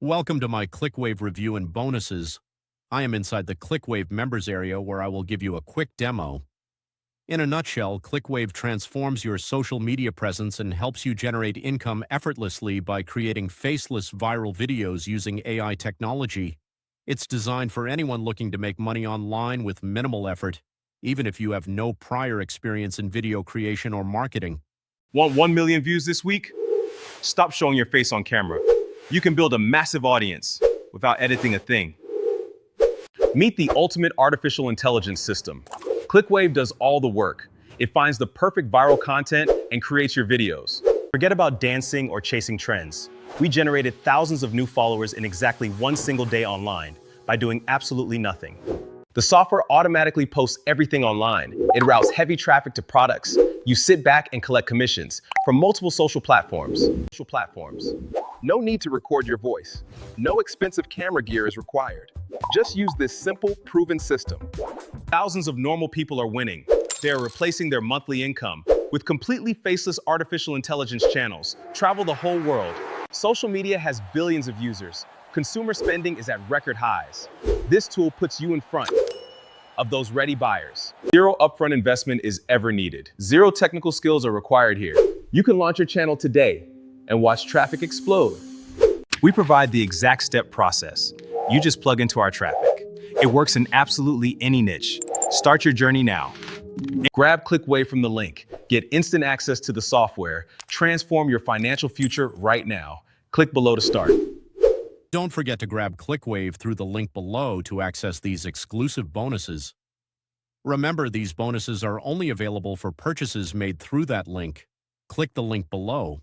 Welcome to my ClickWave review and bonuses. I am inside the ClickWave members area where I will give you a quick demo. In a nutshell, ClickWave transforms your social media presence and helps you generate income effortlessly by creating faceless viral videos using AI technology. It's designed for anyone looking to make money online with minimal effort, even if you have no prior experience in video creation or marketing. Want 1 million views this week? Stop showing your face on camera. You can build a massive audience without editing a thing. Meet the ultimate artificial intelligence system. ClickWave does all the work. It finds the perfect viral content and creates your videos. Forget about dancing or chasing trends. We generated thousands of new followers in exactly one single day online by doing absolutely nothing. The software automatically posts everything online. It routes heavy traffic to products. You sit back and collect commissions from multiple social platforms. No need to record your voice. No expensive camera gear is required. Just use this simple, proven system. Thousands of normal people are winning. They are replacing their monthly income with completely faceless artificial intelligence channels. Travel the whole world. Social media has billions of users. Consumer spending is at record highs. This tool puts you in front of those ready buyers. Zero upfront investment is ever needed. Zero technical skills are required here. You can launch your channel today and watch traffic explode. We provide the exact step process. You just plug into our traffic. It works in absolutely any niche. Start your journey now. Grab ClickWave from the link. Get instant access to the software. Transform your financial future right now. Click below to start. Don't forget to grab ClickWave through the link below to access these exclusive bonuses. Remember, these bonuses are only available for purchases made through that link. Click the link below.